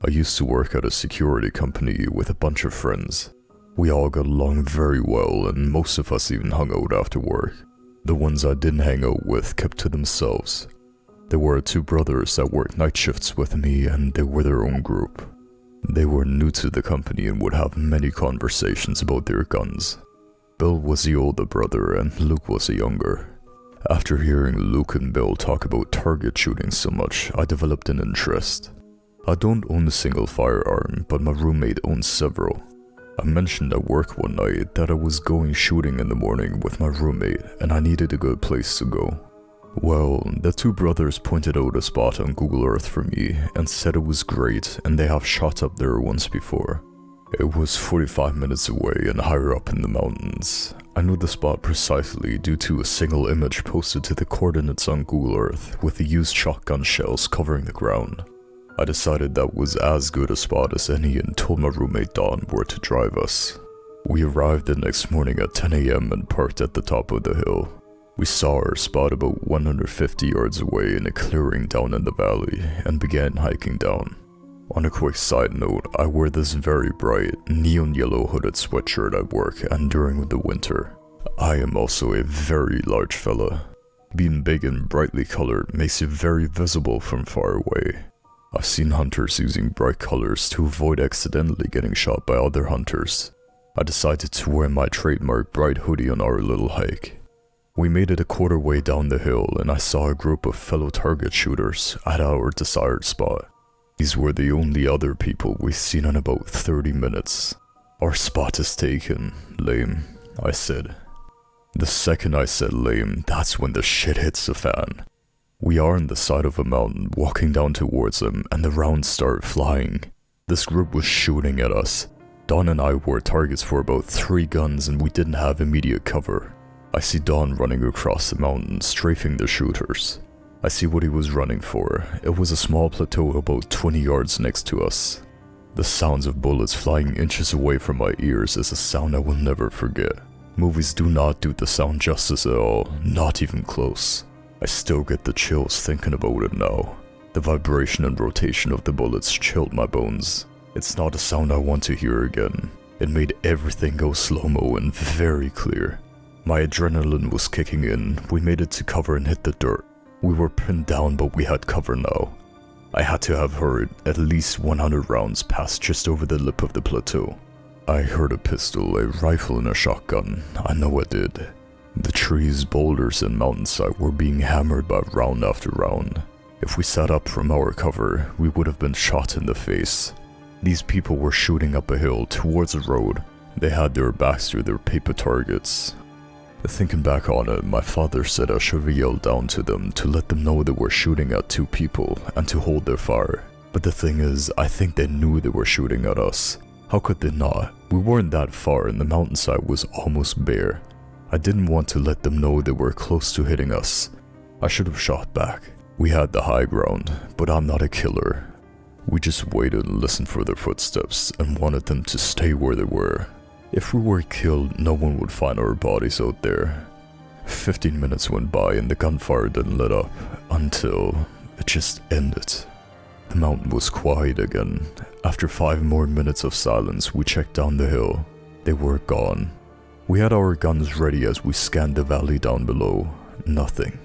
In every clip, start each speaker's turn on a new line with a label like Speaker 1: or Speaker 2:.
Speaker 1: I used to work at a security company with a bunch of friends. We all got along very well, and most of us even hung out after work. The ones I didn't hang out with kept to themselves. There were two brothers that worked night shifts with me, and they were their own group. They were new to the company and would have many conversations about their guns. Bill was the older brother and Luke was the younger. After hearing Luke and Bill talk about target shooting so much, I developed an interest. I don't own a single firearm, but my roommate owns several. I mentioned at work one night that I was going shooting in the morning with my roommate and I needed a good place to go. Well, the two brothers pointed out a spot on Google Earth for me and said it was great and they have shot up there once before. It was 45 minutes away and higher up in the mountains. I knew the spot precisely due to a single image posted to the coordinates on Google Earth with the used shotgun shells covering the ground. I decided that was as good a spot as any and told my roommate Don where to drive us. We arrived the next morning at 10 AM and parked at the top of the hill. We saw our spot about 150 yards away in a clearing down in the valley and began hiking down. On a quick side note, I wear this very bright, neon yellow hooded sweatshirt at work and during the winter. I am also a very large fella. Being big and brightly colored makes you very visible from far away. I've seen hunters using bright colors to avoid accidentally getting shot by other hunters. I decided to wear my trademark bright hoodie on our little hike. We made it a quarter way down the hill and I saw a group of fellow target shooters at our desired spot. These were the only other people we've seen in about 30 minutes. Our spot is taken. Lame, I said. The second I said lame, that's when the shit hits the fan. We are on the side of a mountain walking down towards them and the rounds start flying. This group was shooting at us. Don and I were targets for about 3 guns and we didn't have immediate cover. I see Don running across the mountain, strafing the shooters. I see what he was running for. It was a small plateau about 20 yards next to us. The sounds of bullets flying inches away from my ears is a sound I will never forget. Movies do not do the sound justice at all, not even close. I still get the chills thinking about it now. The vibration and rotation of the bullets chilled my bones. It's not a sound I want to hear again. It made everything go slow-mo and very clear. My adrenaline was kicking in. We made it to cover and hit the dirt. We were pinned down, but we had cover now. I had to have heard at least 100 rounds pass just over the lip of the plateau. I heard a pistol, a rifle, and a shotgun. I know I did. The trees, boulders, and mountainside were being hammered by round after round. If we sat up from our cover, we would have been shot in the face. These people were shooting up a hill towards a road. They had their backs to their paper targets. Thinking back on it, my father said I should have yelled down to them to let them know they were shooting at 2 people and to hold their fire. But the thing is, I think they knew they were shooting at us. How could they not? We weren't that far and the mountainside was almost bare. I didn't want to let them know they were close to hitting us. I should have shot back. We had the high ground, but I'm not a killer. We just waited and listened for their footsteps and wanted them to stay where they were. If we were killed, no one would find our bodies out there. 15 minutes went by and the gunfire didn't let up until it just ended. The mountain was quiet again. After 5 more minutes of silence, we checked down the hill. They were gone. We had our guns ready as we scanned the valley down below. Nothing.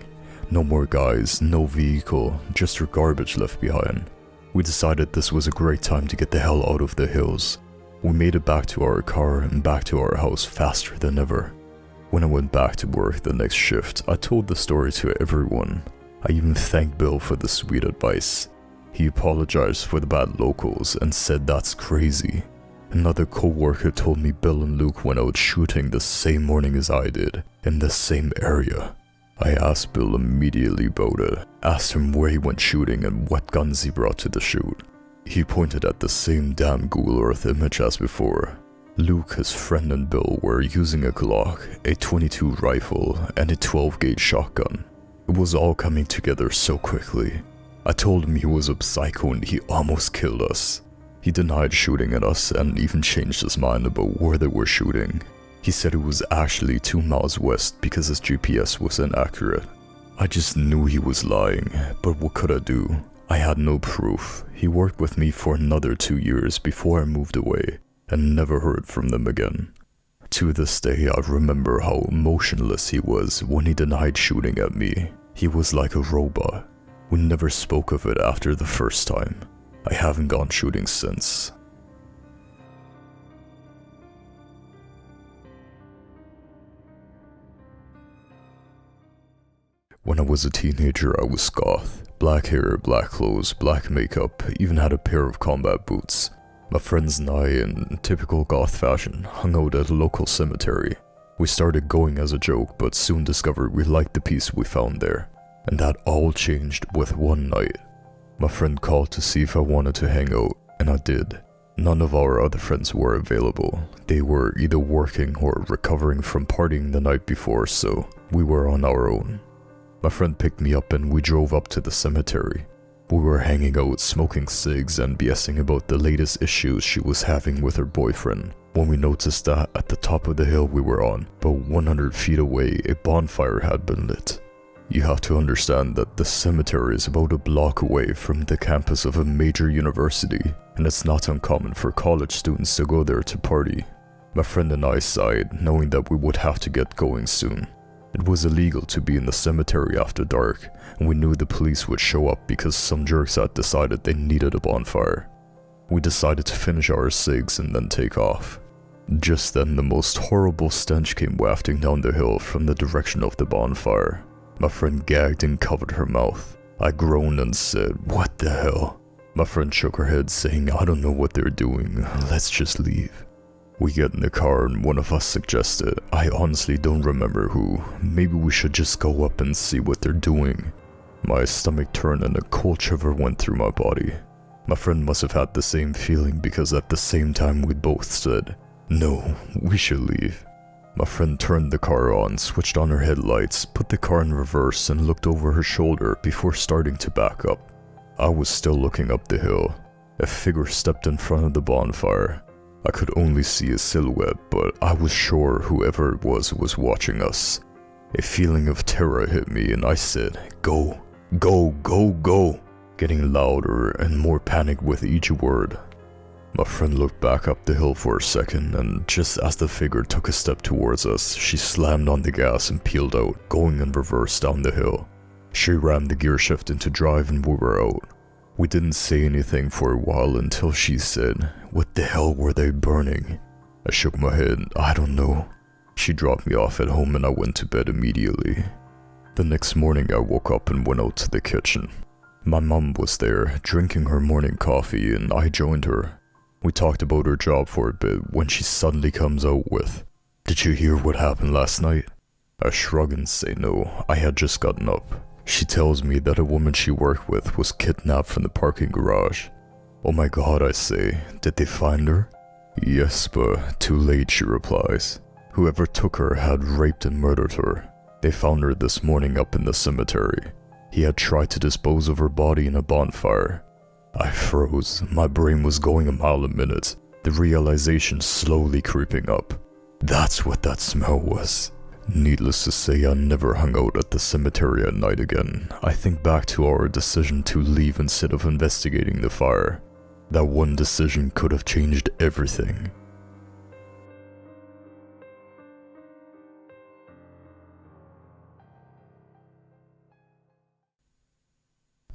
Speaker 1: No more guys, no vehicle, just our garbage left behind. We decided this was a great time to get the hell out of the hills. We made it back to our car and back to our house faster than ever. When I went back to work the next shift, I told the story to everyone. I even thanked Bill for the sweet advice. He apologized for the bad locals and said that's crazy. Another co-worker told me Bill and Luke went out shooting the same morning as I did, in the same area. I asked Bill immediately about it, asked him where he went shooting and what guns he brought to the shoot. He pointed at the same damn Google Earth image as before. Luke, his friend, and Bill were using a Glock, a .22 rifle, and a 12-gauge shotgun. It was all coming together so quickly. I told him he was a psycho and he almost killed us. He denied shooting at us and even changed his mind about where they were shooting. He said it was actually 2 miles west because his GPS was inaccurate. I just knew he was lying, but what could I do? I had no proof. He worked with me for another 2 years before I moved away, and never heard from them again. To this day, I remember how emotionless he was when he denied shooting at me. He was like a robot. We never spoke of it after the first time. I haven't gone shooting since. When I was a teenager, I was goth. Black hair, black clothes, black makeup, even had a pair of combat boots. My friends and I, in typical goth fashion, hung out at a local cemetery. We started going as a joke, but soon discovered we liked the peace we found there. And that all changed with one night. My friend called to see if I wanted to hang out, and I did. None of our other friends were available. They were either working or recovering from partying the night before, so we were on our own. My friend picked me up and we drove up to the cemetery. We were hanging out, smoking cigs and BSing about the latest issues she was having with her boyfriend, when we noticed that at the top of the hill we were on, about 100 feet away, a bonfire had been lit. You have to understand that the cemetery is about a block away from the campus of a major university, and it's not uncommon for college students to go there to party. My friend and I sighed, knowing that we would have to get going soon. It was illegal to be in the cemetery after dark, and we knew the police would show up because some jerks had decided they needed a bonfire. We decided to finish our cigs and then take off. Just then, the most horrible stench came wafting down the hill from the direction of the bonfire. My friend gagged and covered her mouth. I groaned and said, "What the hell?" My friend shook her head, saying, "I don't know what they're doing, let's just leave." We get in the car and one of us suggested, I honestly don't remember who, maybe we should just go up and see what they're doing. My stomach turned and a cold shiver went through my body. My friend must have had the same feeling because at the same time we both said, "No, we should leave." My friend turned the car on, switched on her headlights, put the car in reverse and looked over her shoulder before starting to back up. I was still looking up the hill. A figure stepped in front of the bonfire. I could only see a silhouette, but I was sure whoever it was watching us. A feeling of terror hit me and I said, "Go, go, go, go," getting louder and more panicked with each word. My friend looked back up the hill for a second, and just as the figure took a step towards us, she slammed on the gas and peeled out, going in reverse down the hill. She rammed the gear shift into drive and we were out. We didn't say anything for a while until she said, "What the hell were they burning?" I shook my head, "I don't know." She dropped me off at home and I went to bed immediately. The next morning I woke up and went out to the kitchen. My mom was there, drinking her morning coffee, and I joined her. We talked about her job for a bit when she suddenly comes out with, "Did you hear what happened last night?" I shrug and say no, I had just gotten up. She tells me that a woman she worked with was kidnapped from the parking garage. "Oh my god," I say, "did they find her?" "Yes, but too late," she replies. "Whoever took her had raped and murdered her. They found her this morning up in the cemetery. He had tried to dispose of her body in a bonfire." I froze. My brain was going a mile a minute, the realization slowly creeping up. That's what that smell was. Needless to say, I never hung out at the cemetery at night again. I think back to our decision to leave instead of investigating the fire. That one decision could have changed everything.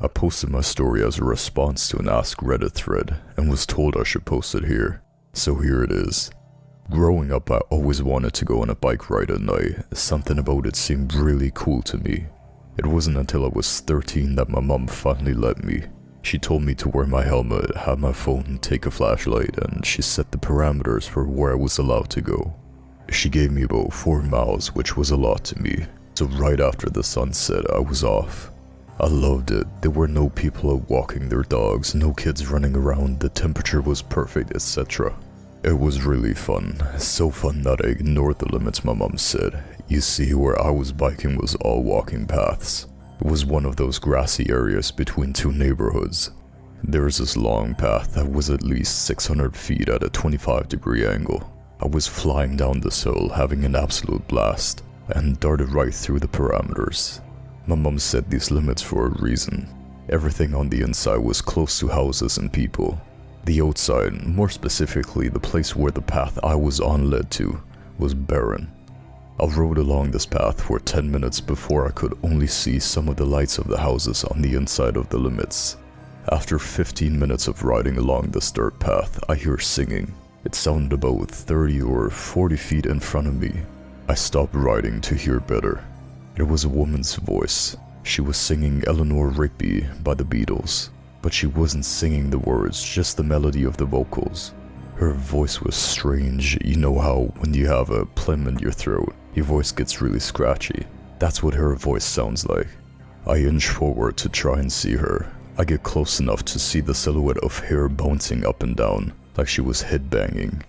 Speaker 1: I posted my story as a response to an Ask Reddit thread and was told I should post it here. So here it is. Growing up, I always wanted to go on a bike ride at night. Something about it seemed really cool to me. It wasn't until I was 13 that my mom finally let me. She told me to wear my helmet, have my phone, take a flashlight, and she set the parameters for where I was allowed to go. She gave me about 4 miles, which was a lot to me. So right after the sun set, I was off. I loved it. There were no people out walking their dogs, no kids running around, the temperature was perfect, etc. It was really fun, so fun that I ignored the limits my mom said. You see, where I was biking was all walking paths. It was one of those grassy areas between 2 neighborhoods. There was this long path that was at least 600 feet at a 25-degree angle. I was flying down this hill, having an absolute blast, and darted right through the parameters. My mom set these limits for a reason. Everything on the inside was close to houses and people. The outside, more specifically the place where the path I was on led to, was barren. I rode along this path for 10 minutes before I could only see some of the lights of the houses on the inside of the limits. After 15 minutes of riding along this dirt path, I hear singing. It sounded about 30 or 40 feet in front of me. I stopped riding to hear better. It was a woman's voice. She was singing Eleanor Rigby by the Beatles, but she wasn't singing the words, just the melody of the vocals. Her voice was strange. You know how when you have a phlegm in your throat, your voice gets really scratchy? That's what her voice sounds like. I inch forward to try and see her. I get close enough to see the silhouette of hair bouncing up and down, like she was headbanging.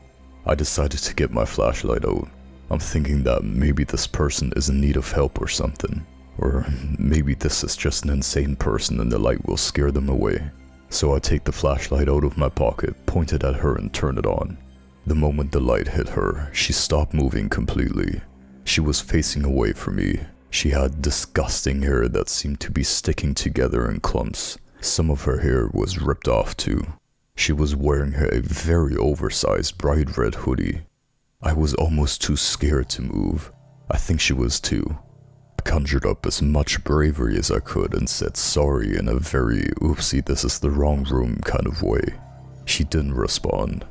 Speaker 1: I decided to get my flashlight out. I'm thinking that maybe this person is in need of help or something. Or maybe this is just an insane person and the light will scare them away. So I take the flashlight out of my pocket, point it at her and turn it on. The moment the light hit her, she stopped moving completely. She was facing away from me. She had disgusting hair that seemed to be sticking together in clumps. Some of her hair was ripped off too. She was wearing a very oversized bright red hoodie. I was almost too scared to move. I think she was too. I conjured up as much bravery as I could and said sorry in a very oopsie this is the wrong room kind of way. She didn't respond.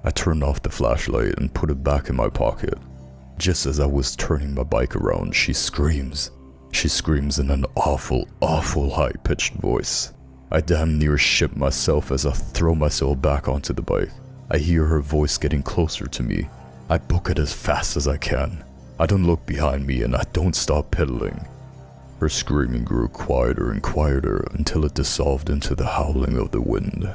Speaker 1: I turned off the flashlight and put it back in my pocket. Just as I was turning my bike around, she screams. She screams in an awful, awful high-pitched voice. I damn near shit myself as I throw myself back onto the bike. I hear her voice getting closer to me. I book it as fast as I can. I don't look behind me and I don't stop pedaling. Her screaming grew quieter and quieter until it dissolved into the howling of the wind.